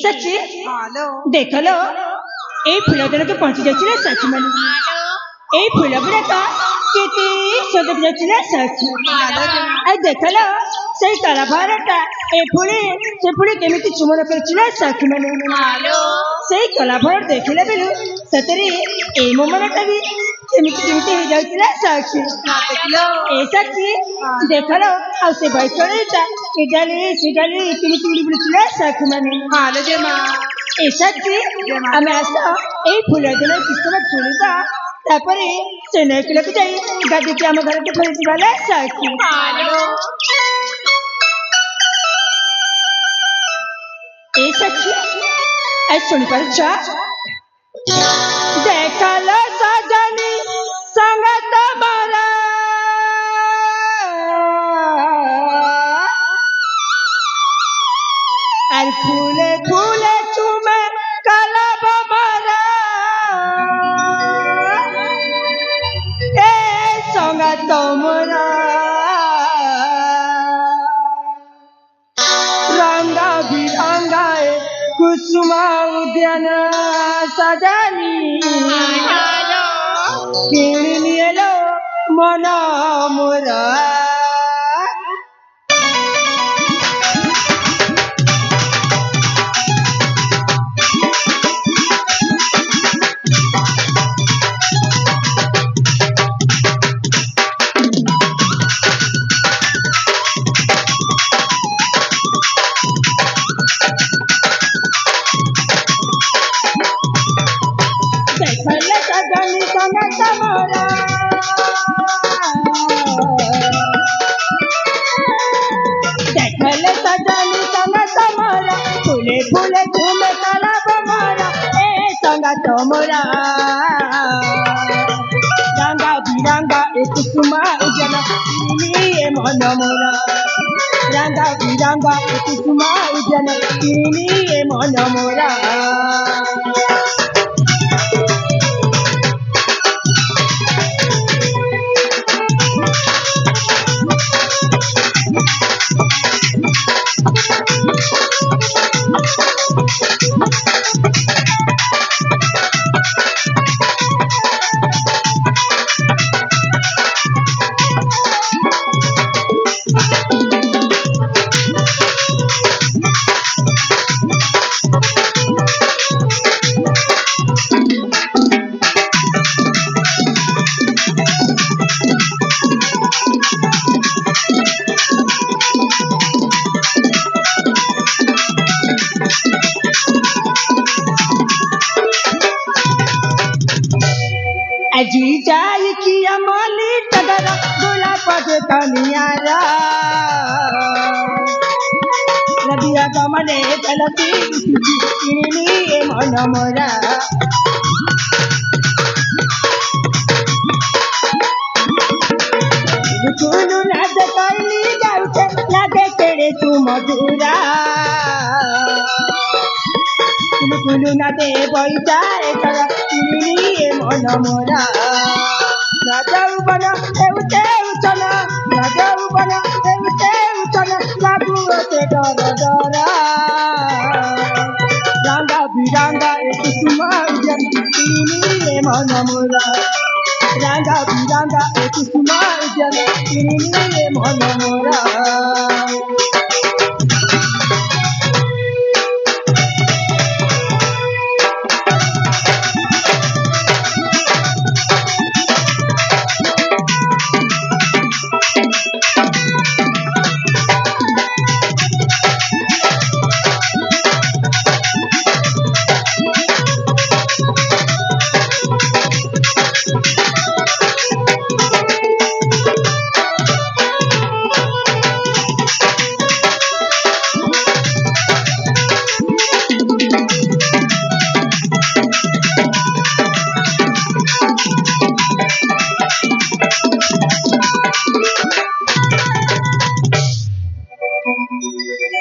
सच्ची देख लो ए फूल के पहुंची जाए सखी मैंने ए फूल गुड़ाक केते सजक जाए सखी देख लो से कला भारटा ए फुड़ी केमिति चुमन कर सखी मैंने से कला भर देखला बेलु सतरे ए मोमनटा भी केमिति केमिति हो जाउतिला सखी ए सखी देख लो आ से बैठणीटा इडाली केमिति उड़ी बुलुतिला सखी मैंने हालो जे मां ए सखी आमे आस ए फूल दिल किसना फुलिबा तापरे से नैकल को जाई गाड़ी के आम घर के फल दिवाला सखी ए सखी ए सुन पर जा देखला सजनी संगत मारा और फूले फूले चुमे कला बाबा ए संगत मोरा रंगा बिरंगा कुसुमा उद्यान सजानी किनिलो मन मोरा फूले झूमे काला बमारा ए संगत मोरा रंगा बिरंगा एक कुसुमा उजन किनिए मन मोरा रंगा बिरंगा एक कुसुमा उजन किनिए मन मोरा जी जाय की अमली टगरा गोला पद कनियारा नदिया गमने चलती किनिए मन मोरा कुनु नाद कइली जाउते लागे तेरे तू मधुरा कुनु नादे बइजाए तरा किनिए मन मोरा ना जाऊ बना एउते उचना ना जाऊ बना एउते उचना लागू ते डर डरा रंगा बिरंगा एक कुसुमा उजन किनिए मन मोरा रंगा बिरंगा एक कुसुमा उजन किनिए मन मोरा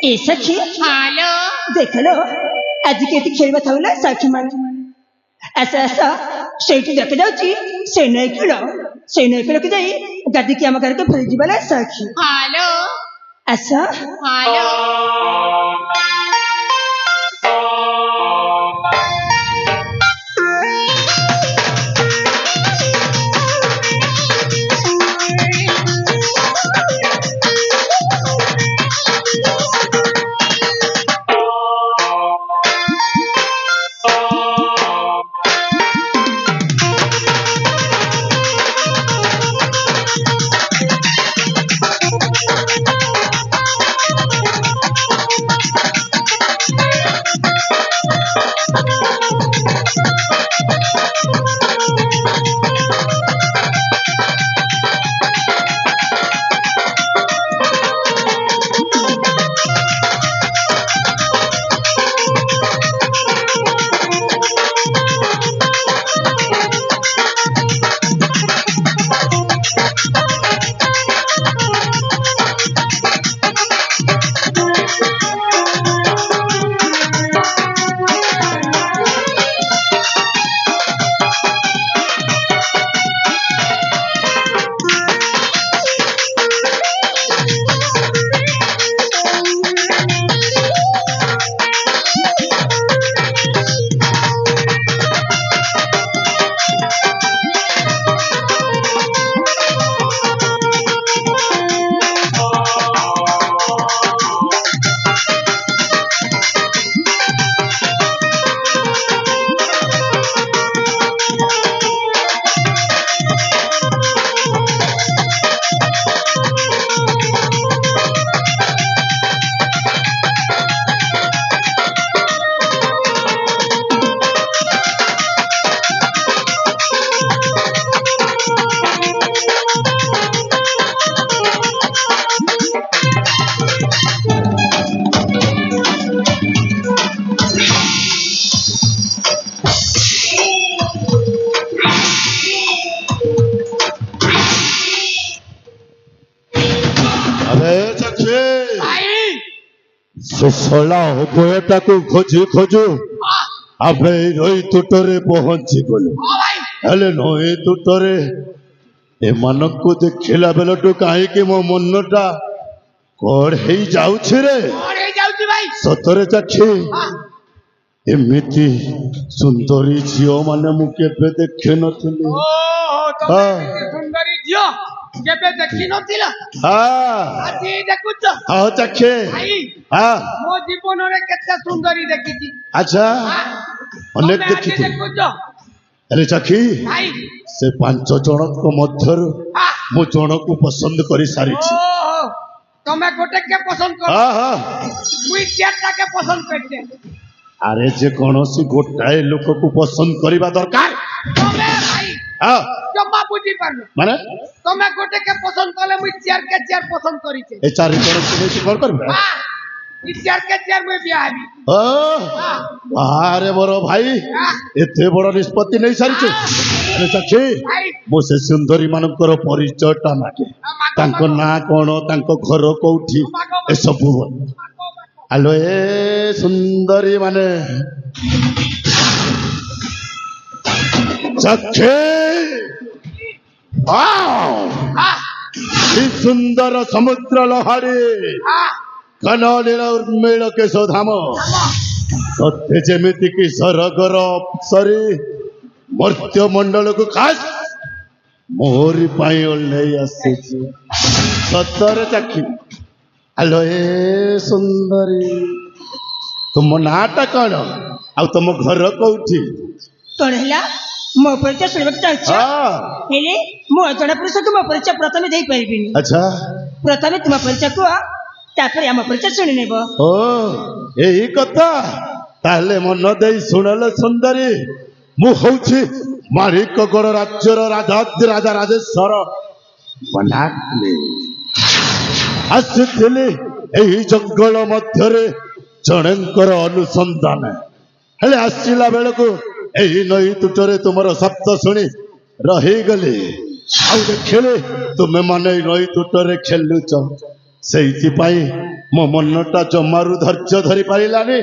ए सखी हालो देख लो आज के खेल बताऊला सखी मान ऐसा ऐसा सेठी देख जाउची से नहीं किलो के जाई गाड़ी की हम घर के फल जीवाला सखी हालो ऐसा हालो ସେ ଶଳା ଉଭୟଟାକୁ ଖୋଜୁ ଖୋଜୁ ଆମେ ନଈ ତୁଟରେ ପହଞ୍ଚି ଗଲୁ। ହେଲେ ନଈ ତୁଟରେ ଏମାନଙ୍କୁ ଦେଖିଲା ବେଳଠୁ କାହିଁକି ମୋ ମନଟା କଣ ହେଇଯାଉଛି ରେ? ସତରେ ଚାଖି ଏମିତି ସୁନ୍ଦରୀ ଝିଅ ମାନେ ମୁଁ କେବେ ଦେଖିନଥିଲି। ସୁନ୍ଦରୀ ଝିଅ କେବେ ଦେଖିନଥିଲ? ଦେଖୁଛ ଚାଖେ ମୋ ଜୀବନରେ କେତେ ସୁନ୍ଦରୀ ଦେଖିଛି। ଆଚ୍ଛା ଅନେକ ଦେଖିଛି। ଦେଖୁଛ ହେଲେ ଚାଖି ସେ 5 ଜଣଙ୍କ ମଧ୍ୟରୁ ମୁଁ ଜଣକୁ ପସନ୍ଦ କରି ସାରିଛି। ତମେ ଗୋଟେ କେ ପସନ୍ଦ କର? ମୁଇଁ 4ଟା କେ ପସନ୍ଦ କରିଛେ। ଆରେ ଯେ କୌଣସି ଗୋଟାଏ ଲୋକକୁ ପସନ୍ଦ କରିବା ଦରକାର। ତମେ ଭାଇ ଜମା ବୁଝି ପାରୁନ। ମାନେ ତମେ ଗୋଟେ କେ ପସନ୍ଦ କଲେ ମୁଇଁ 4 କେ 4 ପସନ୍ଦ କରିଛେ। ଏ 4 ଜଣକୁ ନେଇକି କଣ କରିବେ? 4 କେ 4 ମୁଇଁ ବିয়া ହେବି। ଆରେ ମୋର ଭାଇ ଏତେ ବଡ ନିଷ୍ପତ୍ତି ନେଇ ସାରିଛୁ। ଚାଖି ମୁଁ ସେ ସୁନ୍ଦରୀ ମାନଙ୍କର ପରିଚୟଟା ମାଗେ। ତାଙ୍କ ନାଁ କଣ, ତାଙ୍କ ଘର କୋଉଠି, ଏସବୁ। ଆଲୋ ଏ ସୁନ୍ଦରୀ ମାନେ ଚାଖି ସୁନ୍ଦର ସମୁଦ୍ର ଲହଡ଼ି ଘନ ନୀଳ ଉର୍ମିଳ କେଶ ଧାମ ସତେ ଯେମିତି କି ସରଗର ଅପ୍ସରୀ ମର୍ତ୍ତ୍ୟ ମଣ୍ଡଳକୁ ଖାସ୍ ମୋରି ପାଇଁ ଓହ୍ଲେଇ ଆସିଛି। ସତରେ ଚାଖି ଆଲୋ ଏ ସୁନ୍ଦରୀ ତୁମ ନାଁଟା କଣ ଆଉ ତମ ଘର କୋଉଠି? କଣ ହେଲା? ମୋ ପରିଚୟ ଶୁଣିବାକୁ ଚାହୁଁଛ? ହେଲେ ମୁଁ ଅଜଣା ପୁରୁଷକୁ ମୋ ପରିଚୟ ପ୍ରଥମେ ଦେଇପାରିବିନି। ଆଚ୍ଛା ପ୍ରଥମେ ତୁମ ପରିଚୟ କୁହ, ତାପରେ ଆମ ପରିଚୟ ଶୁଣି ନେବ। ଏଇ କଥା। ତାହେଲେ ମନ ଦେଇ ଶୁଣଲ ସୁନ୍ଦରୀ, ମୁଁ ହଉଛି ମାଣିକଗଡ଼ ରାଜ୍ୟର ରାଜା ରାଜେଶ୍ୱର ବନାଗ୍ନି। ଆସିଥିଲି ଏହି ଜଙ୍ଗଲ ମଧ୍ୟରେ ଜଣଙ୍କର ଅନୁସନ୍ଧାନ। ହେଲେ ଆସିଲା ବେଳକୁ ଏହି ନଈ ତୁଟରେ ତୁମର ଶବ୍ଦ ଶୁଣି ରହିଗଲି। ଆଉ ଦେଖିଲି ତୁମେ ମାନେ ନଈ ତୁଟରେ ଖେଲୁଛ। ସେଇଥିପାଇଁ ମୋ ମନଟା ଜମାରୁ ଧୈର୍ଯ୍ୟ ଧରି ପାରିଲାନି,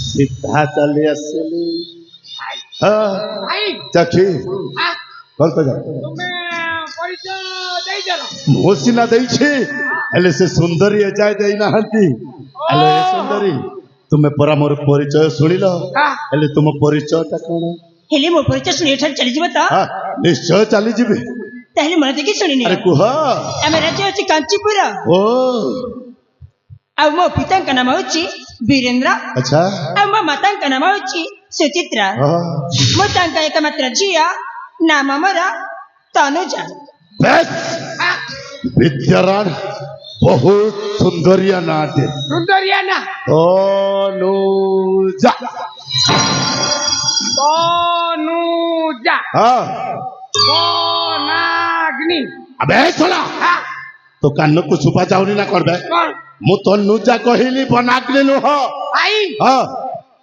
ସିଧା ଚାଲି ଆସିଲି। ଚାଖି ମୁଁ ସିନା ଦେଇଛି, ହେଲେ ସେ ସୁନ୍ଦରୀ ଏଯାଏ ଦେଇନାହାନ୍ତି। ହେଲେ ଏ ସୁନ୍ଦରୀ ତୁମେ ପରା ମୋର ପରିଚୟ ଶୁଣିଲ, ହେଲେ ତୁମ ପରିଚୟଟା କଣ? ହେଲେ ମୋ ପରିଚୟ ଶୁଣି ଏଠାରୁ ଚାଲିଯିବ ତ? ନିଶ୍ଚୟ ଚାଲିଯିବି। ତାହେଲେ ମନ ଦେଖି ଶୁଣିନି। କୁହ। ଆମ ରାଜ୍ୟ ହଉଛି କାଞ୍ଚିପୁର। ଆଉ ମୋ ପିତାଙ୍କ ନାମ ହଉଛି ବୀରେନ୍ଦ୍ର। ଆଚ୍ଛା। ଆଉ ମୋ ମାତାଙ୍କ ନାମ ହଉଛି ସୁଚିତ୍ରା। ମୁଁ ତାଙ୍କ ଏକମାତ୍ର ଝିଅ, ନାମ ମୋର ତନୁଜା। ବିଦ୍ୟାରାଣ ବହୁତ ସୁନ୍ଦରିଆ ନାଟେ। ସୁନ୍ଦରିଆ ନା ତନୁଜା। ତନୁଜା ବନାଗ୍ନି। ଆବେ ଶୁଣ, ତୋ କାନକୁ ଶୁଭା ଯାଉନି ନା କଣ? ମୁଁ ତନୁଜା କହିଲି, ବନାଗ୍ନି ନୁହ।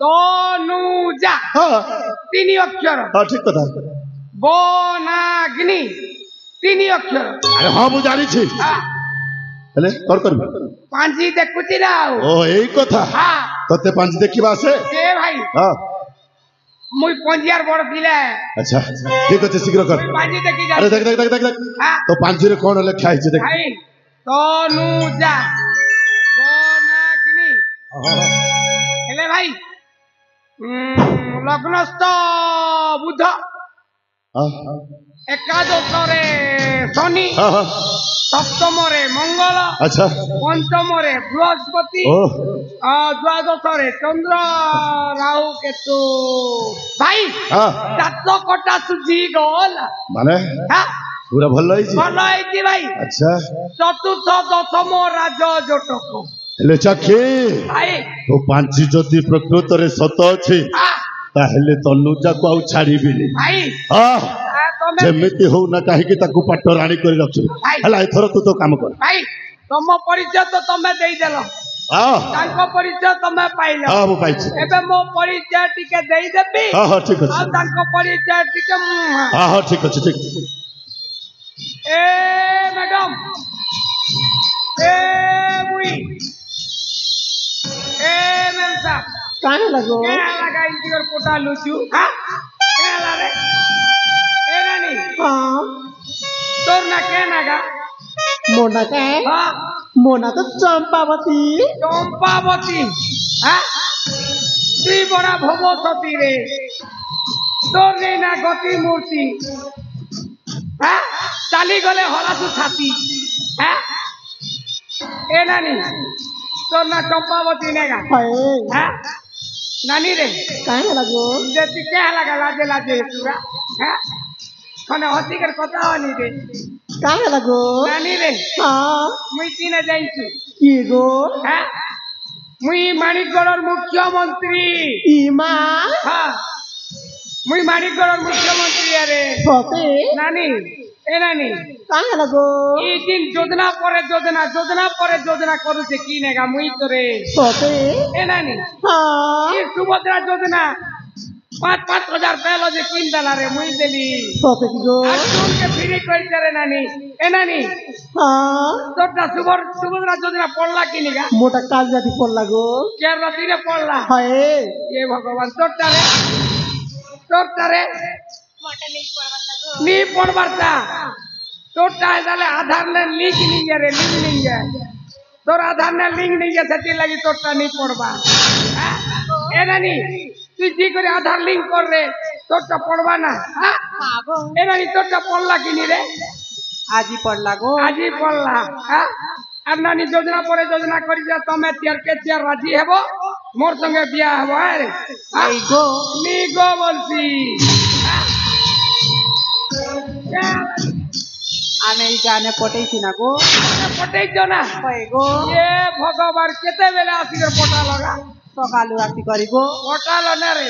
ତନୁଜା 3 ଅକ୍ଷର। ଠିକ କଥା। ବନାଗ୍ନି 3 ଅକ୍ଷର। ଆରେ ହଁ ମୁଁ ଜାଣିଛି, ହେଲେ କଣ କରିବି? ପାଞ୍ଜି ଦେଖୁଛି ନା। ଏଇ କଥା। ତତେ ପାଞ୍ଜି ଦେଖିବା ଆସେ? ଭାଇ ମୁଇଁ ପଞ୍ଜିଆର ବଡ ପିଲା। ଆଚ୍ଛା ଠିକ ଅଛି, ଶୀଘ୍ର କର। ପାଞ୍ଜି ଦେଖି ଆରେ ଦେଖ ଦେଖ ଦେଖ ଦେଖ ତ ପାଞ୍ଜିରେ କଣ ଲେଖା ହେଇଛି ଦେଖ। ତନୁଜା ବନାଗ୍ନି। ହେଲେ ଭାଇ ଲଗ୍ନସ୍ଥ ବୁଧ, ଏକାଦଶରେ ଶନି, ସପ୍ତମରେ ମଙ୍ଗଳ, ଆଚ୍ଛା ପଞ୍ଚମରେ ବୃହସ୍ପତି, ଦ୍ୱାଦଶରେ ଚନ୍ଦ୍ର, ରାହୁ, କେତୁ। ଭାଇ 7 କଟା ସୁଝି ଗଲା। ମାନେ ପୁରା ଭଲ ହେଇଛି। ଭଲ ହେଇଛି ଭାଇ। ଆଚ୍ଛା ଚତୁର୍ଥ ଦଶମ ରାଜ ଜୋଟକ। ହେଲେ ଚାଖି ତୋ ପାଞ୍ଜି ଯଦି ପ୍ରକୃତରେ ସତ ଅଛି, ତାହେଲେ ତନୁଜାକୁ ଆଉ ଛାଡ଼ିବିନି। ଯେମିତି ହଉ ନା କାହିଁକି ତାକୁ ପାଟ ରାଣୀ କରି ରଖିବି। ହେଲା ଏଥର ତୁ ତୋ କାମ କର। ଭାଇ ତମ ପରିଚୟ ତ ତମେ ଦେଇଦେଲ, ତାଙ୍କ ପରିଚୟ ତମେ ପାଇଲ। ମୁଁ ପାଇଛି। ଏବେ ମୋ ପରିଚୟ ଟିକେ ଦେଇଦେବି। ଠିକ ଅଛି। ଆଉ ତାଙ୍କ ପରିଚୟ ଟିକେ ଠିକ ଅଛି ଠିକ ଅଛି। ମ୍ୟାଡାମ ମୁଇଁ ए मेमसा काहे लगो क्या लगा इंटीगर पोटा लुचू हां क्या ला रे ए रानी हाँ तोर ना क्या नागा मोना का हां मोना तो चंपावती चंपावती हां তুই বড়া ভবসতী রে তোর নেই না গতি মূর্তি হ্যাঁ চালি গলে হলাসু ছাতি হ্যাঁ এ নানি তোর না চম্পাবতী নেগা हाय হ্যাঁ নানি রে काहे लगो যে তুই কে লাগা লাজে লাজে তুরা হ্যাঁ মানে হতিকের কথা হনি রে काहे लगो নানি রে हाँ মুই কিনে যাইছি की गो হ্যাঁ মুই মানিকগড়ের মুখ্যমন্ত্রী इमा হ্যাঁ মুই মানিকগড়ের মুখ্যমন্ত্রী আরে सते নানি এ নানি काहे लगो এই দিন যোজনা পরে যোজনা যোজনা পরে যোজনা করুছে কি নেগা মুই তোরে सते এ নানি हाँ এই সুভদ্রা যোজনা 5,000 পেলো যে কিন দেলা রে মুই দেলি सते की गो আর তোকে ফ্রি কইতে রে নানি এ নানি हाँ তোরটা সুভদ্রা যোজনা পড়লা কি নিগা मोटा काल जाती पर लगो কে রাতিরে পড়লা हाय এ ভগবান তোরটা রে নি পড়বারটা তোরটা তাহলে আধার নে লিঙ্ক নিয়ে রে লিঙ্ক নিয়ে তোর আধার নে লিঙ্ক নিয়ে সেটি লাগি তোরটা নি পড়বা হ্যাঁ? এ নানি তুই কি করে আধার লিঙ্ক কর রে তোরটা পড়বা না হ্যাঁ? এ নানি তোরটা পড়লা কিনি রে আজি पर लगो আজই পড়লা হ্যাঁ? আর নানি যোজনা পরে যোজনা করি যে তুমি কে চেয়ার রাজি হব মোর সঙ্গে বিয়া হব আরে এই গো নি গো বলছি আমি এই গানে পটাইছি না গো পটেইছ না কই গো এ ভগবান কেতে বেলা আসির পটা লগা সকালু রাতি করি গো পটাল না রে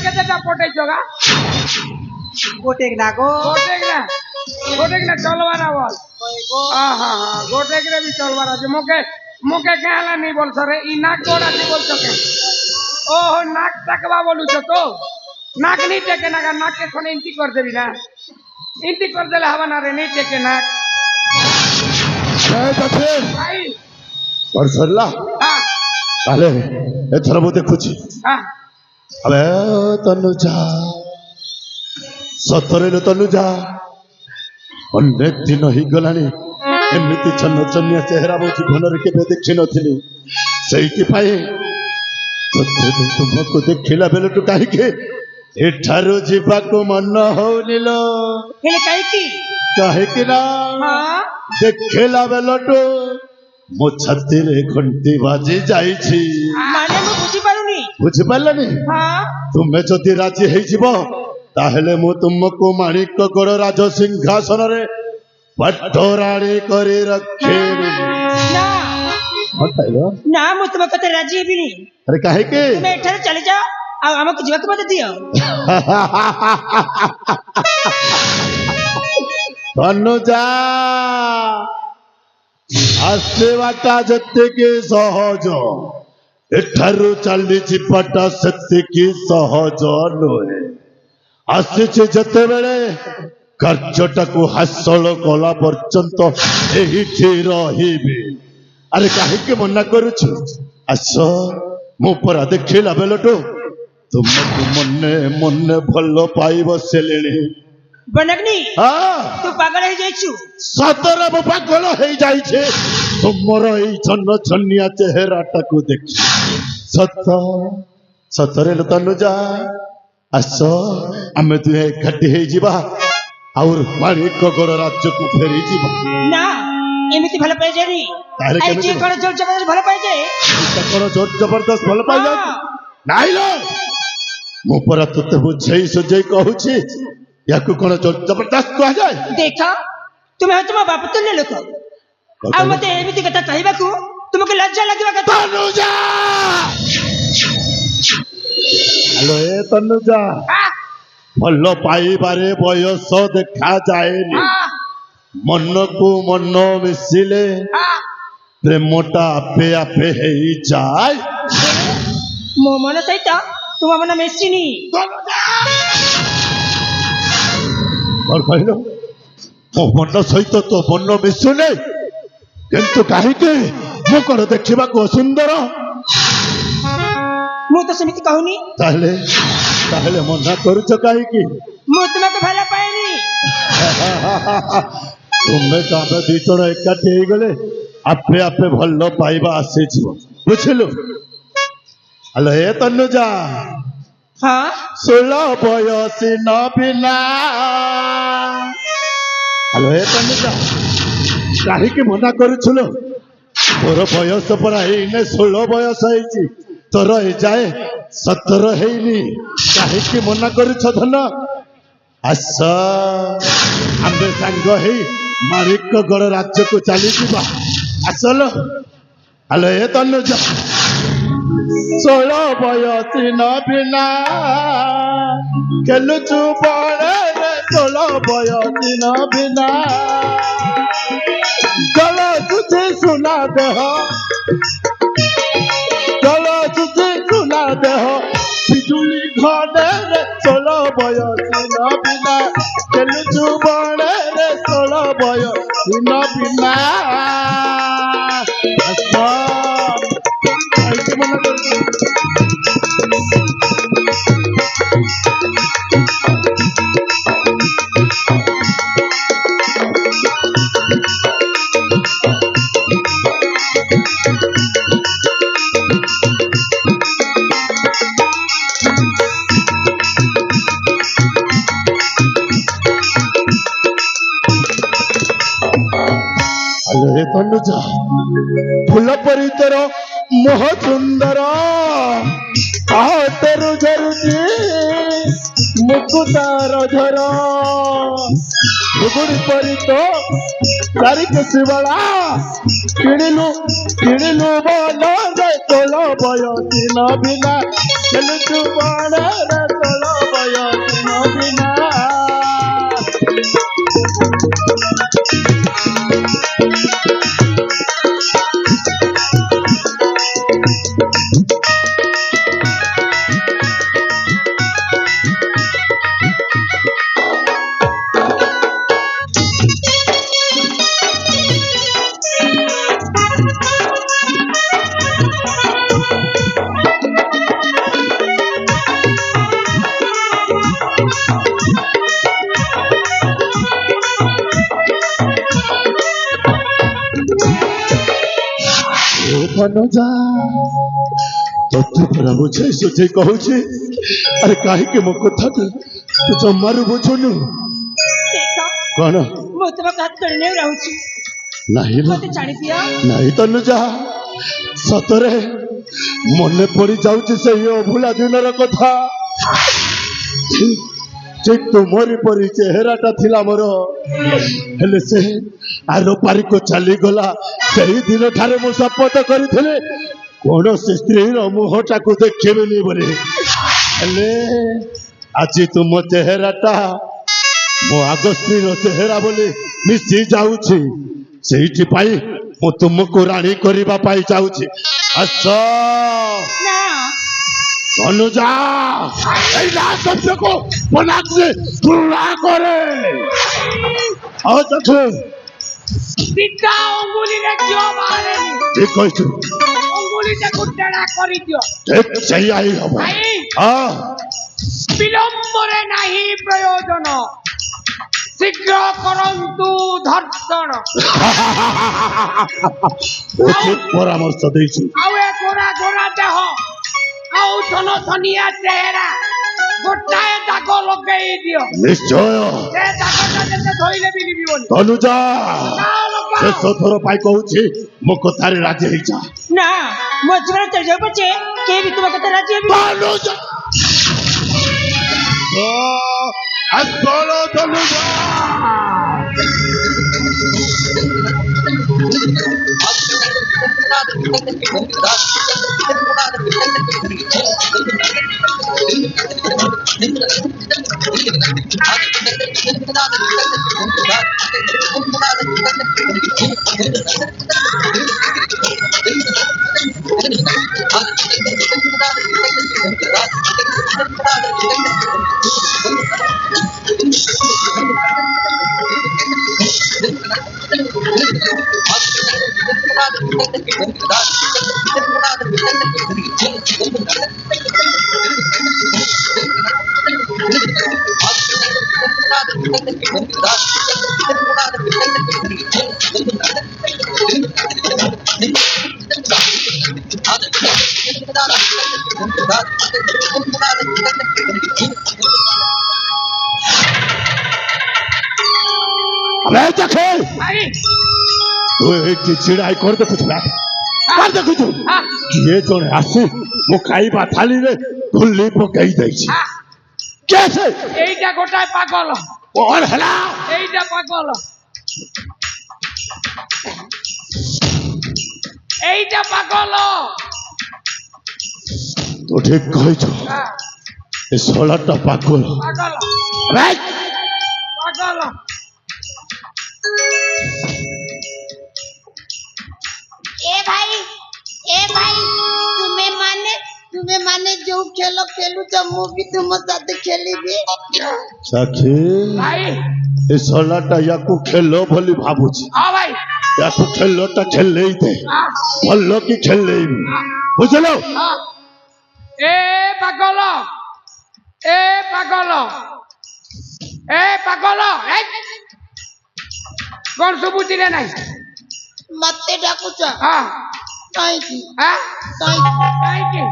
কেতেটা পটেইছ গা গোটেক না গো গোটেক না চলবা না বল কই গো হা গোটেক রে বি চলবার আছে মুখে কেলা নি বলছ রে ই নাক গোড়া নি বলছ কে ও নাক টাকবা বলুছ তো নাক নি টেকে না নাকে কোন ইন্টি কর দেবি না ইন্টি কর দিলে হবে না রে নি টেকে নাক ভাই और सरला হ্যাঁ তাহলে এଥର ମୁଁ ଦେଖୁଛି হ্যাঁ আবে তনুজা ସତରେ ଲୋ ତନୁଜା ଅନେକ ଦିନ ହେଇଗଲାଣି ଏମିତି ଛନ୍ନ ଛନିଆ ଚେହେରା ମୋ ଜୀବନରେ କେବେ ଦେଖିନଥିଲି ସେଇଥିପାଇଁ ତୁମକୁ ଦେଖିଲା ବେଳଠୁ କାହିଁକି ଏଠାରୁ ଯିବାକୁ ମନ ହଉନି ଲୋ ହେଲେ କାହିଁକି କାହିଁକି ନା ହଁ ଦେଖିଲା ବେଳଠୁ ମୋ ଛାତିରେ ଘଣ୍ଟି ବାଜି ଯାଇଛି ମାନେ ମୁଁ ବୁଝି ପାରୁନି ବୁଝିପାରିଲନି ହଁ ତୁମେ ଯଦି ରାଜି ହେଇଯିବ ତାହେଲେ ମୁଁ ତୁମକୁ ମାଣିକଗଡ଼ ରାଜ ସିଂହାସନରେ ପାଠରାଣୀ କରି ରଖିବି ନା ହଁ ଖାଇଲ ନା ମୁଁ ତୁମ କଥା ରାଜି ହେବିନି ଆରେ କାହିଁକି ତୁମେ ଏଠାରୁ ଚାଲିଯାଅ ଆଉ ଆମକୁ ଯିବାକୁ ମତେ ଦିଅ ତନୁଜା ଆସିବାଟା ଯେତିକି ସହଜ ଏଠାରୁ ଚାଲିଯିବାଟା ସେତିକି ସହଜ ନୁହେଁ ଆସିଛି ଯେତେବେଳେ କାର୍ଯ୍ୟଟାକୁ ହାସଲ କଲା ପର୍ଯ୍ୟନ୍ତ ଏଇଠି ରହିବି ଆରେ କାହିଁକି ମନା କରୁଛୁ ଆସ ମୁଁ ପରା ଦେଖିଲା ବେଳଠୁ ତୁମକୁ ମନେ ମନେ ଭଲ ପାଇ ବସିଲେଣି ବନଗ୍ନି ହଁ ତୁ ପାଗଳ ହେଇଯାଇଛୁ ସତରେ ମୁଁ ପାଗଳ ହେଇଯାଇଛି ତୁମର ଏଇ ଛନ୍ନ ଛନିଆ ଚେହେରାଟାକୁ ଦେଖି ସତରେ ଲୋ ତନୁଜା ଆସ ଆମେ ଦୁହେଁ ଏକାଠି ହେଇଯିବା ଆଉ ମାଣିକଗଡ଼ ରାଜ୍ୟକୁ ଫେରିଯିବା ନା ଏମିତି ଭଲ ପାଇଯାଏନି ତାହେଲେ ଆରେ କେମିତି? ଯିଏ କଣ ଜୋର ଜବରଦସ୍ତ ଭଲ ପାଇଯାଏ କଣ ଜୋର ଜବରଦସ୍ତ ଭଲ ପାଇଯାଉଛି ନାଇଁ ଲୋ ମୁଁ ପରା ତୋତେ ବୁଝେଇ ସୁଝେଇ କହୁଛି ୟାକୁ କଣ ଜୋର ଜବରଦସ୍ତ କୁହାଯାଏ ଦେଖ ତୁମେ ହଉଛ ମୋ ବାପ ତୁଲ୍ୟ ଲୋକ ଆଉ ମତେ ଏମିତି କଥା କହିବାକୁ ତୁମକୁ ଲଜ୍ଜା ଲାଗିବା କଥା ତନୁଜା ହ୍ୟାଲୋ ଏ ତନୁଜା ଭଲ ପାଇବାରେ ବୟସ ଦେଖାଯାଏନି ମନକୁ ମନ ମିଶିଲେ ପ୍ରେମଟା ଆପେ ଆପେ ହେଇଯାଏ ମୋ ମନ ସହିତ ତୁମ ମନ ମିଶିନି କଣ କହିଲ ମୋ ମନ ସହିତ ତୋ ମନ ମିଶୁନି କିନ୍ତୁ କାହିଁକି ମୁଁ କଣ ଦେଖିବାକୁ ଅସୁନ୍ଦର ମୁଁ ତ ସେମିତି କହୁନି। ତାହେଲେ ତାହେଲେ ମନା କରୁଛ କାହିଁକି? ମୁଁ ତୁମକୁ ଭଲ ପାଏନି। ତୁମେ ତ ଆମେ ଦି ଜଣ ଏକାଠି ହେଇଗଲେ ଆପେ ଆପେ ଭଲ ପାଇବା ଆସିଯିବ, ବୁଝିଲୁ? ହ୍ୟାଲୋ ଏ ତନୁଜା, ହଁ 16 ବୟସୀ ନବୀନା। ହ୍ୟାଲୋ ଏ ତନୁଜା, କାହିଁକି ମନା କରୁଥିଲୁ? ତୋର ବୟସ ପରା ହେଇନେ 16 ବୟସ ହେଇଛି, ତୋର ଏଯାଏ 17 ହେଇନି, କାହିଁକି ମନା କରୁଛ ଧନ? ଆସ ଆମେ ସାଙ୍ଗ ହେଇ ମାଣିକଗଡ଼ ରାଜ୍ୟକୁ ଚାଲିଯିବା, ଆସଲ। ହ୍ୟାଲୋ ଏ ତନୁଜା, 16 ବୟସୀ ନବୀନା ଖେଲୁଛୁ ବଳରେ, 16 ବୟସୀ ନବୀନା ଚଲ ତୁଝେ ସୁନା ଦେହ, ଚଲ ତୁଝେ ସୁନା ଦେହ ବିଜୁଳି ଘରରେ, 16 ବୟସୀ ନବୀନା ଖେଲୁଛୁ ବଳରେ, 16 ବୟସୀ ନବୀନା। କାହିଁକି ମନା କରୁଛୁ? ହ୍ୟାଲୋ ଏ ତନୁଜା, ଫୁଲ ପରି ତୋର ମୋହ ସୁନ୍ଦର, ହାତରୁ ଝରୁଛି ମୁକୁତାର ଝର, ଭୁଗୁଡ଼ି ପରି ତ ଚାରି କେଶିବାଳା କିଣିଲୁ କିଣିଲୁ ବନରେ, 16 ବୟସୀ ନବୀନା ଖେଲୁଛୁ ବଳରେ, 16 ବୟସୀ ନବୀନା। ତନୁଜା, ତତେ ପରା ବୁଝେଇ ସୁଝେଇ କହୁଛି, ଆରେ କାହିଁକି ମୋ କଥା ତୁ ଜମାରୁ ବୁଝୁନୁ? ଦେଖ କଣ? ମୁଁ ତୁମକୁ ହାତ ଧରି ରହୁଛି, ନାହିଁ ମତେ ଛାଡ଼ିଦିଅ। ନାହିଁ ତନୁଜା, ସତରେ ମନେ ପଡି ଯାଉଛି ସେଇ ଅଭୁଲା ଦିନର କଥା। ଠିକ ତୁମରି ପରି ଚେହେରାଟା ଥିଲା ମୋର, ହେଲେ ସେ ଆର ପାରିକ ଚାଲିଗଲା। ସେହି ଦିନ ଠାରେ ମୁଁ ଶପଥ କରିଥିଲି କୌଣସି ସ୍ତ୍ରୀର ମୁହଁଟାକୁ ଦେଖିବିନି ବୋଲି, ହେଲେ ଆଜି ତୁମ ଚେହେରାଟା ମୋ ଆଗ ସ୍ତ୍ରୀର ଚେହେରା ବୋଲି ମିଶି ଯାଉଛି, ସେଇଥିପାଇଁ ମୁଁ ତୁମକୁ ରାଣୀ କରିବା ପାଇଁ ଚାହୁଁଛି। ଆସ ନା ତନୁଜା, এই না সত্যকে বনাচ্ছে ঘৃণা করে। ଆଉ ଦେଖ ଦିଟା ଅଙ୍ଗୁଳିରେ ଝିଅ ବାହାରେନି, ଠିକ କହିଛୁ, ଅଙ୍ଗୁଳିଟାକୁ ଟେଢା କରିଦିଅ। ଠିକ ସେଇଆ ହିଁ ହବ। ଭାଇ ହଁ ବିଳମ୍ବରେ ନାହିଁ ପ୍ରୟୋଜନ, ଶୀଘ୍ର କରନ୍ତୁ ଧର୍ଷଣ। ଉଚିତ ପରାମର୍ଶ ଦେଇଛୁ। ଆଉ ଏ ଗୋରା ଗୋରା ଦେହ ଆଉ ଧନିଆ ଚେହେରା ଗୋଟାଏ ଦାଗ ଲଗେଇ ଦିଅ। ନିଶ୍ଚୟ ସେ ଦାଗଟା ଯେତେ ଧୋଇଲେ ବି ଲିଭିବନି। ତନୁଜା, ଲଗାଅ। ଶେଷ ଥର ପାଇଁ କହୁଛି ମୋ କଥାରେ ରାଜି ହେଇଯା। ନା ମୋ ଜୀବନ ଚାଲିଯାଉ ପଛେ କେହି ବି ତୁମ କଥା ରାଜି ହେବି। ତନୁଜା ଆସଲ ତନୁଜା। अबे चखे भाई तू एक चिड़ाई कर देखु कर देखु हाँ ये जने आसी मु खाइबा थाली रे धुल्ली पकई दैछि हाँ कैसे এইটা গোটায় পাগল और हला এইটা পাগল এইটা পাগল तो ठीक कहिছো হ্যাঁ, ए सोलाटा पागल পাগল रे পাগল ए भाई तुम्हें माने जो खेलो खेलू तो मु भी तुम साथ खेलिबी सखी ভাই ए सोलाटा याकू खेलो भली भाबुछि হ্যাঁ ভাই याकू खेलोटा खेलई दे হ্যাঁ भल्लो की खेलई बुझलो হ্যাঁ এ পাগল এ পাগল এ পাগল এই কোন সুবুচি রে নাই मते डाकुच হ্যাঁ काई की হ্যাঁ काई কাইকি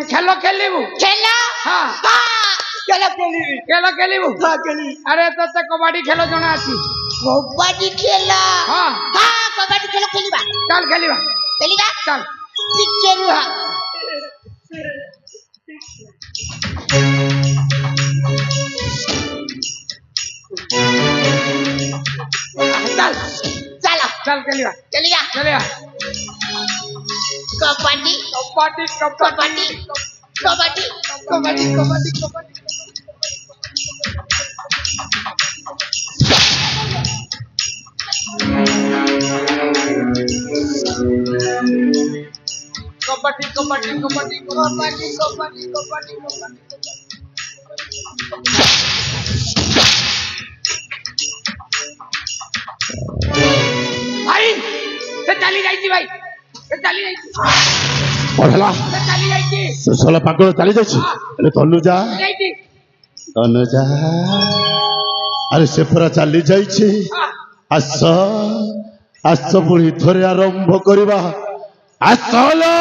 খেলো খেলিবু खेला হ্যাঁ हां खेला खेलिबी খেলো খেলিবু हां खेली আরে তোতে কবাডি খেলো জনা আছে कबड्डी खेला হ্যাঁ हां कबड्डी खेलो खेलिबा চল খেলিবা खेलिबा চল ठीक खेलू हां চল चलो চল খেলিবা चलिया খেলিবা कबड्डी কবাডি কবাডি कबड्डी कबड्डी कबड्डी कबड्डी कबड्डी কবাডি কবাডি কবাডি कबड्डी कबड्डी कबड्डी कबड्डी ভাই সে চালি যাইছি ভাই সে চালি যাইছি और हला সে চালি যাইছি से सोला पागल चली जाछि अरे तनु जा যাইছি तनु जा अरे से पूरा चली जाइछि आस आस पुणी थरे आरंभ करिबा आसलो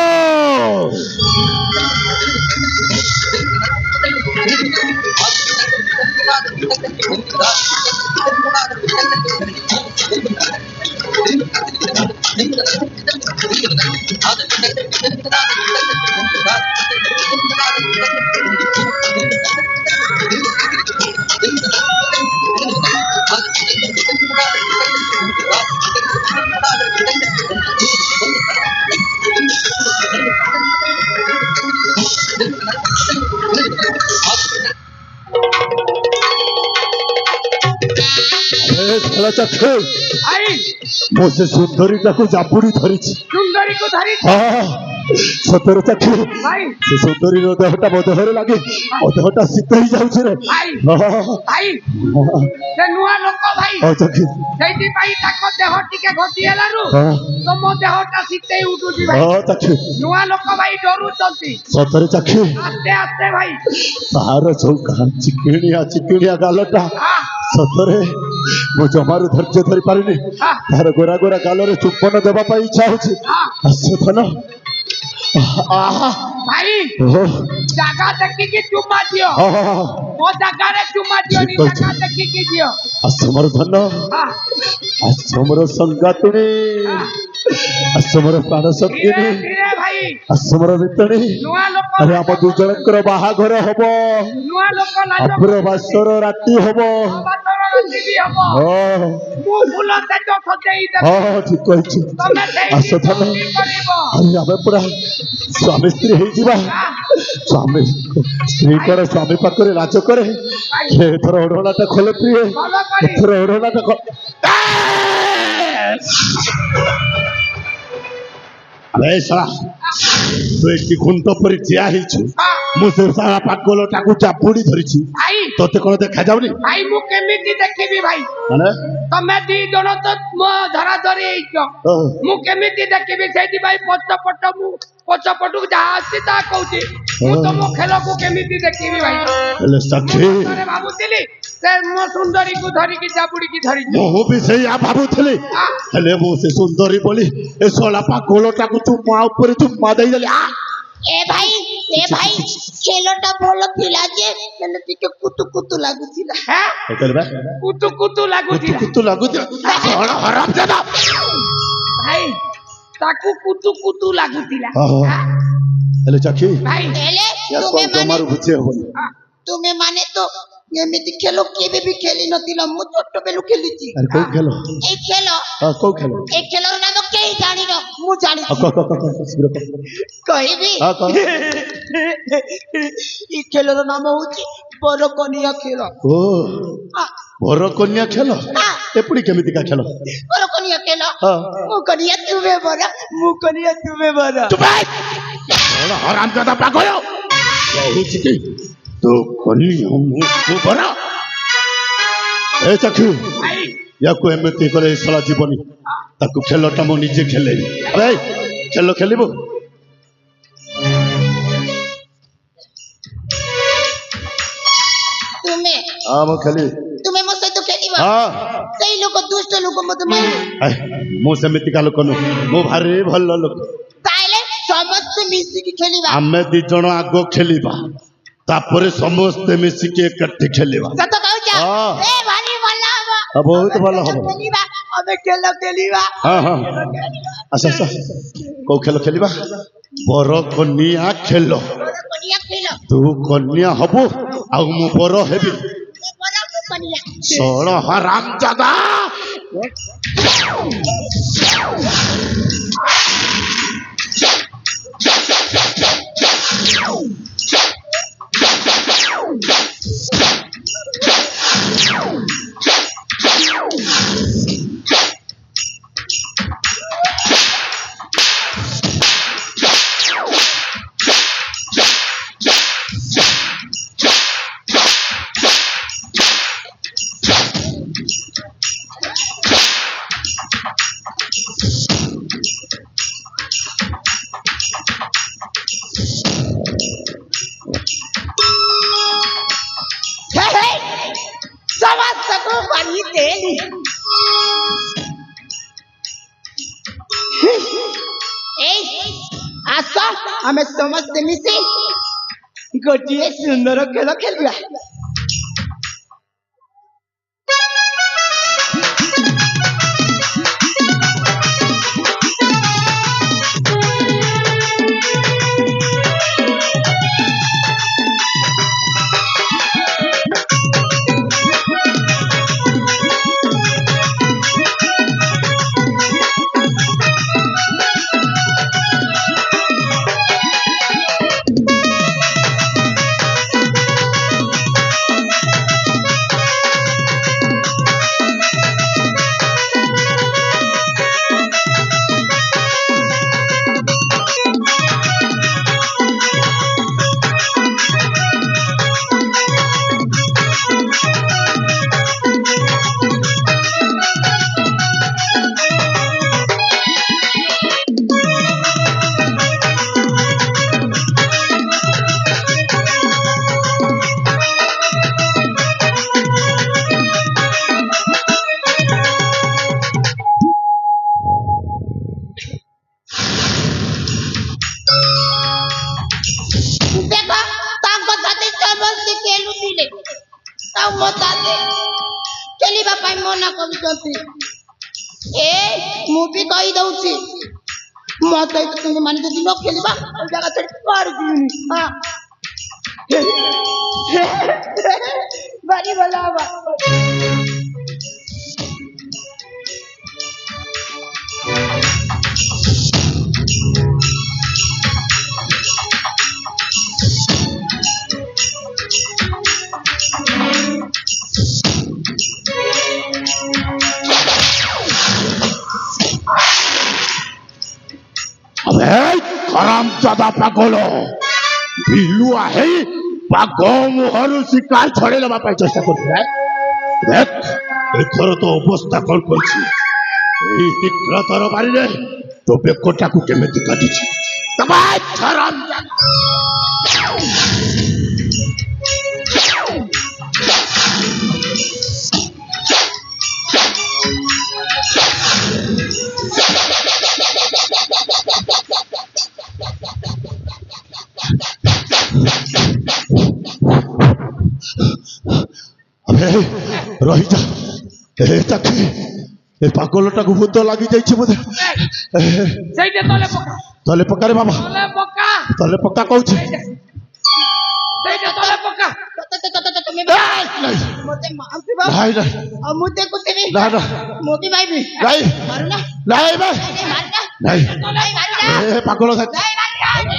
ए सोला चखे ভাই मोसे सुंदरी ताको जापुड़ी धरिछि সুন্দরী কো ধরি हां सतर चखे ভাই से सुंदरी रो देहटा बदहरे लागे ओ देहटा शीत ही जाउछ रे ভাই हां ভাই সে নুয়া লোক ভাই ओ चखे সেইটি ভাই তাকো দেহ টিকে ঘটি হেলারু हां তোম দেহটা শীতেই উঠুছি ভাই हां चखे নুয়া লোক ভাই ডরুচନ୍ତି सतर चखे আস্তে আস্তে ভাই तार जो चिकिणिया गालटा হ্যাঁ सतरे मु जमारू धैर्य धरी पारिनी হ্যাঁ तार गोरा गोरा गालरे चुंबन देवा पाई इच्छा होछि হ্যাঁ आसे धन आहा ভাই ओह জায়গা দেখিকি চুমা দিও आहा ও জায়গারে চুমা দিও নি জায়গা দেখিকি দিও असमर धन হ্যাঁ असमर संगातुनी असमर प्राण ধীরে शक्तिनी ধীরে ভাই असमर वितणी নুয়া লোক अरे हम दु जनकर बाहाघर हबो নুয়া লোক লাজ अप्रवासर राति हबो বাতর রাখবি হব हां মু ফুল তেজ সতেই দেব हां ठीक कहिछु তুমি সেই आस धन করিব अरे आमे पूरा स्वामी स्त्री हो जीवा स्वामी स्त्री कर स्वामी पाखरे राज करे एथर ओढणाटा खोले प्रिय ভালো করি एथर ओढणाटा अरे साला तू एक घुंट पर ठिया हिछु হ্যাঁ मु से साला पागलटाकू चापुड़ी धरिछि ভাই तोते कोन देखा जाउनी ভাই মু কেমিতি দেখিবি ভাই माने তুমি ଦି ଜଣ ତ ମୋ ଧରା ଧରି ହେଇଛ ମୁଁ କେମିତି ଦେଖିବି ସେଇଥିପାଇଁ ପଛପଟ ମୁଁ ପଛପଟକୁ ଯାହା ଆସିଛି ତାହା କହୁଛି ମୁଁ ତମ ଖେଳକୁ କେମିତି ଦେଖିବି ଭାଇ ହେଲେ ସଖୀ ଥରେ ଭାବୁଥିଲି से मो सुंदरी को धरी की जापुड़ी की धरी ମୁଁ ବି ସେଇଆ ଭାବୁଥିଲି ହେଲେ ମୁଁ ସେ ସୁନ୍ଦରୀ ବୋଲି ଏ ଶଳା ପାଗଳଟାକୁ ଚୁମା ଉପରେ ଚୁମା ଦେଇଦେଲି ए भाई खेलटा भलो थिला जे हेले टिके कुतु कुतु लागुथिला हैं କହିଲେ कुतु कुतु लागू थी କୁତୁ ଲାଗୁଥିଲା ଶଳା ହରାମଜାଦା भाई ताकू कुतु कुतु लागू थिला ହେଲେ ଚାଖି भाई हेले ୟା तुम्हें କଣ ଜମାରୁ ବୁଝି ହବନି तुम्हें माने तो एमिति खेलो केबे भी खेली नथिला मु छोट बेलु खेलीची ଆରେ କୋଉ ଖେଳ ए खेलो ହଁ କୋଉ ଖେଳ ए खेलर नाम केही जानि न मु जानि କହ ଶୀଘ୍ର କହ कहबी ହଁ କହ ई खेलर नाम होची बरकनिया खेल ଓ ବର କନ୍ୟା ଖେଳ ଏପରି କେମିତିକା ଖେଳ बरकनिया खेल ହଁ मु कनिया तुम्हें बरा मु कनिया तुम्हें बरा ଶଳା ହରାମଜାଦା ପାଗଳ କହୁଛି କି ତୁ କନ୍ୟା ମୁଁ ବର ଏ ଚାଖି भाई ୟାକୁ ଏମିତି କଲେ ଏ ଶଳା ଯିବନି ତାକୁ ଖେଳଟା ମୁଁ ନିଜେ ଖେଲେବି ଆରେ ଖେଳ ଖେଳିବୁ तुम्हें ହଁ ମୁଁ ଖେଳିବି तुम्हें मो सहित खेलिबा ହଁ सेई लोक दुष्ट लोक मते मारे ମୁଁ ସେମିତିକା ଲୋକ ନୁହଁ ମୁଁ ଭାରି ଭଲ ଲୋକ ताइले समस्त मिसी की खेलिबा ଆମେ ଦି ଜଣ ଆଗ ଖେଳିବା ତାପରେ ସମସ୍ତେ ମିଶିକି ଏକାଠି ଖେଳିବା सत कहू जा हाँ। ए भारी भला हबो ବହୁତ ଭଲ ହବ खेलिबा अबे खेलिबा ହଁ ହଁ ଆସ ଆସ କୋଉ ଖେଳ ଖେଳିବା ବର କନ୍ୟା ଖେଳ बरकनिया खेल ତୁ କନ୍ୟା ହବୁ ଆଉ ମୁଁ ବର ହେବି बरकनिया ଶଳା ହରାମଜାଦା समस्त को बड़ी देली ए आसा हमें समस्त मिसी गोटिए सुंदर खेल खेलिया देखो ताको साथे समस्त खेलुथिले ता मो साथे खेलिबा पाई मना करूछंती ए मु भी कहि दउछि मो सहित तुम माने जदि न खेलिबा ओ जगह छड़ी मार दियुनी हां बारी भला बा अबे हरामजादा पागल ବିଲୁଆ ହେଇ ବାଘ ମୁହଁରୁ ଶିକାର ଛଡେଇ ନେବା ପାଇଁ ଚେଷ୍ଟା କରୁଥିଲା ଦେଖ ଏଥର ତ ଅବସ୍ଥା କଣ କରିଛି ଏଇ ତୀକ୍ଷ୍ଣ ତରବାରିରେ ତୋ ବେକଟାକୁ କେମିତି କାଟିଛି अबे रही जा ए चाखी ए पागलटाକୁ ଭୂତ ଲାଗି ଯାଇଛି ବୋଧେ ସେଇଟା ତଳେ ପକା ତଲେ ପକାରେ ବାବା ତଳେ ପକା ତଲେ ପକା କହୁଛି ସେଇଟା ତଳେ ପକା তুমি মতে মারছি বাবা ନାଇଁ ନାଇଁ ଆଉ ମୁଁ ଦେଖୁଥିବି ନା ନା ମୁଁ ବି ମାରିବି ନାଇଁ ମାରୁ ନା ନାଇଁ ବେ ମାରୁ ନା ନାଇଁ ମାରୁ ନା ଏ ପାଗଳ ସାଥୀ ନାଇଁ ମାରୁ ନା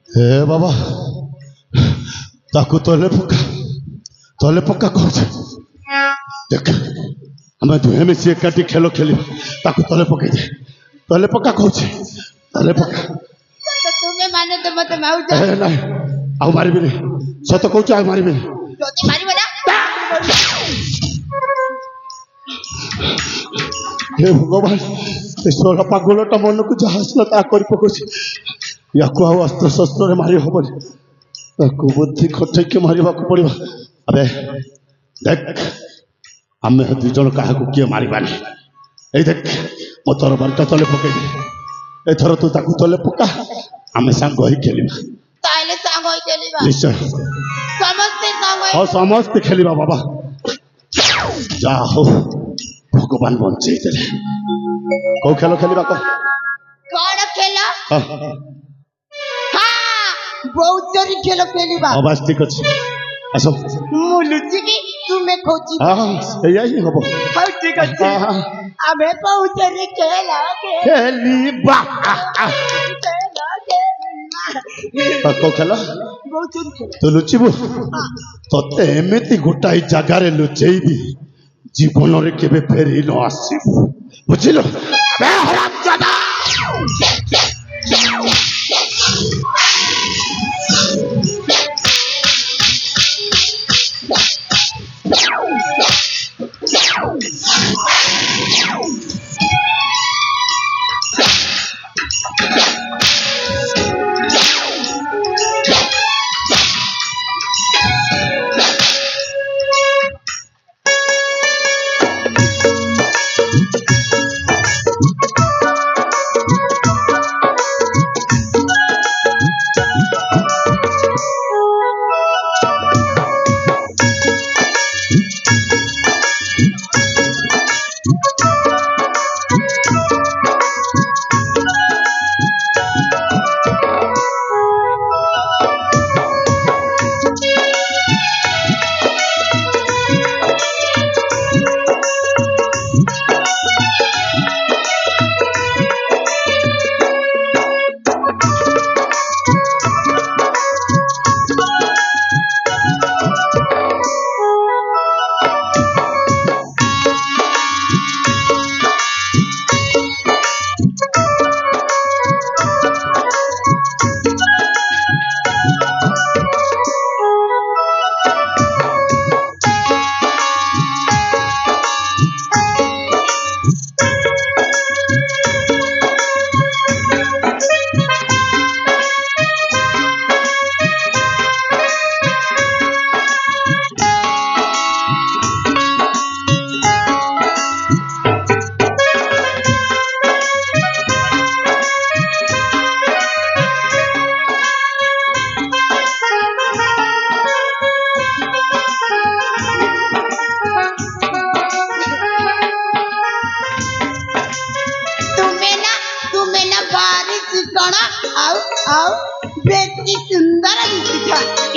ए बाबा ताकू तले पक्का कौच देख आम दुहे मिसी एकाठी खेल खेल ताकू तले पकई दे तले पक्का कौच तले पक्का তুমি মানে তো মতে মাউছ ए नहीं आउ मारिबी नहीं सत कौच आ मारिबी नहीं যদি মারিব না हे भगवान ए सोला पागलटा मन को जहाँ आसला ता करि पकोछि याकू आउ अस्त्र शस्त्र रे मारि हबनी ताकू बुद्धि खटै के मारिबा को पड़िबा अबे देख आमे दु जण काहा को किए मारिबानी ए देख मो तरबारटा तले पकई दे एथर तू ताकू तले पका आमे संग होई खेलिबा তাইলে সাঙ্গ হই খেলিবা निश्चय সমস্তে সাঙ্গ হই और समस्त खेलिबा बाबा जा हो भगवान बंचई देले कौ खेल खेलिबा को কোন খেল हाँ হ্যাঁ বউচরি খেল খেলিবা आवाज ठीक अच्छे आसो ମୁଁ ଲୁଚିବି ତୁମେ ଖୋଜିବ हाँ यही हब ହଉ ଠିକ ଅଛି ଆମେ ବଉଚରି ଖେଳ खेलिबा कौ खेल ବଉଚରି ଖେଳ तू लुचिबु तते एमिति गोटाई जगार लुचेबी जीवन रे केबे फेरी न आसीबु बुझिलो बे हरामजादा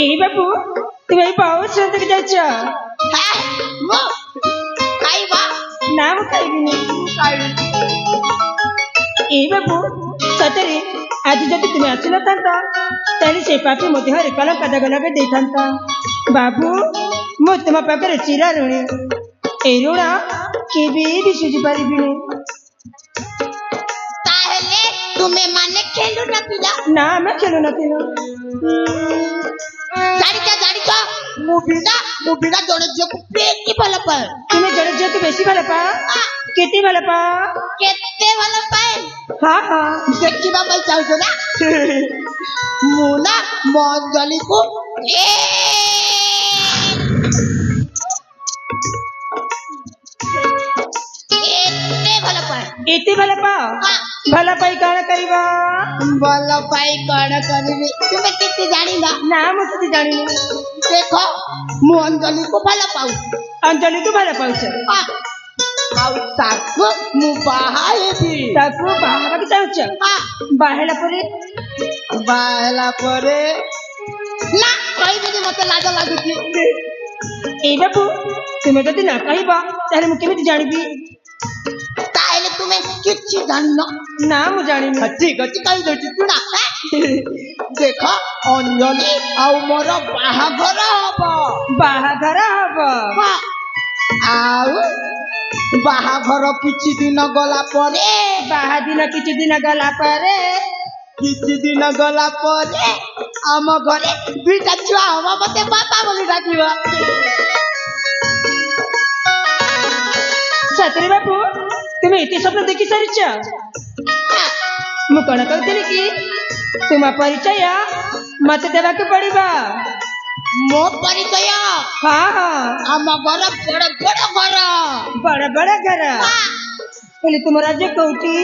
ए बाबू तुम बहुत सुंदर जाच ना मु खाइबिनी ए बाबू सतरे आज जब तुम आसना ताली से पापी मो देहरे कलंक दाग लगे देता बाबू मु तुम पाखे चिरा ऋणी ए ऋण କେବେ ବି ସୁଝି ପାରିବିନି। ତାହେଲେ ତୁମେ ମାନେ ଖେଳୁ ନଥିଲ? ନା ଆମେ ଖେଳୁ ନଥିଲୁ। ଜାଣିଛ ମୁଁ ବିଡ଼ା ଜଣେ ଝିଅକୁ ବେଶୀ ଭଲ ପାଏ। ତୁମେ ଜଣେ ଝିଅକୁ ବେଶୀ ଭଲ ପାଅ? କେତେ ଭଲ ପାଅ? କେତେ ଭଲ ପାଏ ହଁ ହଁ। ଦେଖିବା ପାଇଁ ଚାହୁଁଛ ନା? ମୁଁ ନା ମୋ ଅଞ୍ଜଳିକୁ ଏତେ ଭଲ ପାଏ। ଏତେ ଭଲ ପାଅ? ଭଲ ପାଇ କଣ କରିବ? ଭଲ ପାଇ କଣ କରିବି ତୁମେ କିଛି ଜାଣିନ? ନା ମୁଁ କିଛି ଜାଣିନି। ଦେଖ ମୁଁ ଅଞ୍ଜଳିକୁ ଭଲ ପାଉଛି। ଅଞ୍ଜଳିକୁ ଭଲ ପାଉଛ? ଆଉ ତାକୁ ମୁଁ ବାହା ହେବି। ତାକୁ ବାହା ହେବାକୁ ଚାହୁଁଛ? ବାହା ହେଲା ପରେ ନା କହିବିନି, ମତେ ଲାଜ ଲାଗୁଛି। ଏଇ ବାବୁ ତୁମେ ଯଦି ନା କହିବ ତାହେଲେ ମୁଁ କେମିତି ଜାଣିବି? ତାହେଲେ ତୁମେ କିଛି ଜାଣିନ? ନା ମୁଁ ଜାଣିନି। ଠିକ ଅଛି କହିଦଉଛି ଶୁଣ। ଦେଖ ଅଞ୍ଜଳି ଆଉ ମୋର ବାହାଘର ହବ। ବାହାଘର ହବ? ଆଉ ବାହାଘର କିଛି ଦିନ ଗଲା ପରେ କିଛି ଦିନ ଗଲା ପରେ ଆମ ଘରେ ଦୁଇଟା ଛୁଆ ହବ। ମତେ ବାପା ବୋଲି ଡାକିବ। ସତରେ ବାବୁ ତୁମେ ଏତେ ସ୍ୱପ୍ନ ଦେଖି ସାରିଛ? ମୁଁ କଣ କହୁଥିଲି କି ତୁମ ପରିଚୟ ମତେ ଦେବାକୁ ପଡିବ। ମୋ ପରିଚୟ? ହଁ ହଁ। ଆମ ଘର ବଡ ଘର। ହେଲେ ତୁମ ରାଜ୍ୟ କୋଉଠି?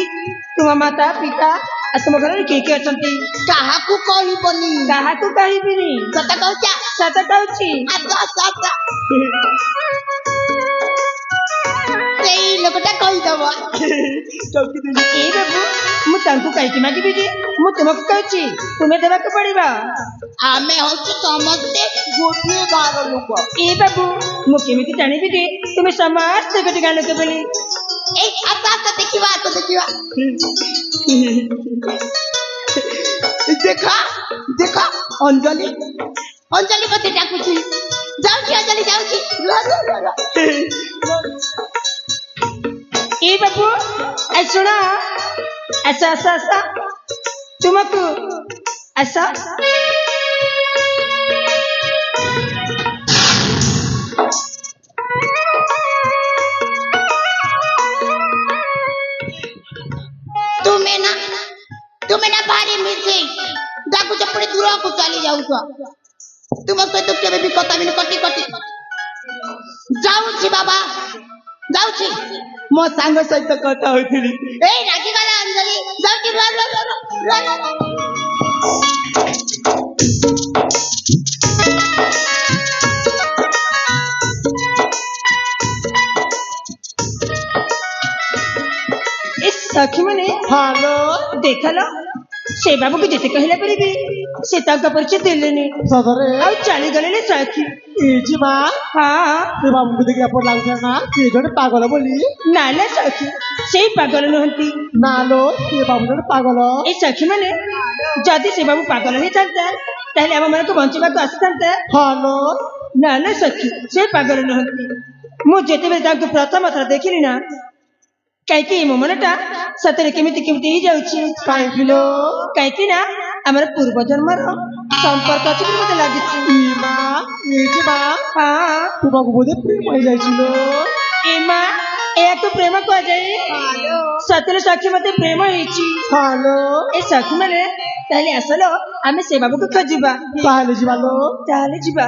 ତୁମ ମାତା ପିତା ଆଉ ତୁମ ଘରରେ କିଏ କିଏ ଅଛନ୍ତି? କାହାକୁ କହିବନି। କାହାକୁ କହିବିନି? ସତ କହୁଛ? ସତ କହୁଛି। ସେଇ ଲୋକଟା କହିଦବ। ଏଇ ବାବୁ ମୁଁ ତାଙ୍କୁ କାହିଁକି ମାଗିବି ଯେ? ମୁଁ ତୁମକୁ କହୁଛି ତୁମେ ଦେବାକୁ ପଡିବ। ଆମେ ହଉଛୁ ସମସ୍ତେ ଗୋଟିଏ ଗାଁର ଲୋକ। ଏଇ ବାବୁ ମୁଁ କେମିତି ଜାଣିବି ଯେ ତୁମେ ସମସ୍ତେ ଗୋଟେ ଗାଁ ଲୋକ ବୋଲି? ଏଇ ଆସ ଦେଖିବା। ଦେଖ ଅଞ୍ଜଳି ମତେ ଡାକୁଛି। ଯାଉଛି। ଏଇ ବାବୁ ଶୁଣ, ଆସ ତୁମକୁ ଆସ। ତୁମେ ନା ଭାରି ମିଶେଇ ଡାକୁଛ, ପୁଣି ଦୂରକୁ ଚାଲି ଯାଉଛ। ତୁମ ସହିତ କେବେ ବି କଥା ବିନି, କଟି ଯାଉଛି ବାବା, ଯାଉଛି। ମୋ ସାଙ୍ଗ ସହିତ କଥା ହଉଥିଲି। ଏଇ ରାଗିଗଲା ଅଞ୍ଜଳି, ଯାଉଛି। सखी मैंने हेलो देखलो से बाबू को जिते कहला पर भी से ताका परिचय देलेनी सदरे आ चली गले सखी एजी मां। हां से बाबू को देखिया पर लागछ ना से जण पागल बोली ना ना सखी से पागल नहंती ना लो से बाबू जण पागल ए सखी माने जदी से बाबू पागल ही थांते ताले हम मन को बंचबा को आसथांते। हेलो ना ना सखी से पागल नहंती मु जेते बेले ताको प्रथम थर देखिली ना कहीं मो मनटा सतरे केमिति केमिति ही जाउछि कहीं ना हमर पूर्व जन्मर संपर्क अछि मते लागिछि। हां तुमको बोधे प्रेम हो जाइछिलो एमा ए तो प्रेम को जाई। हेलो सतरे सखी मते प्रेम होइछि। हेलो ए सखी माने ताले असलो आमे से बाबू को खोजिबा ताले जिबालो ताले जिबा।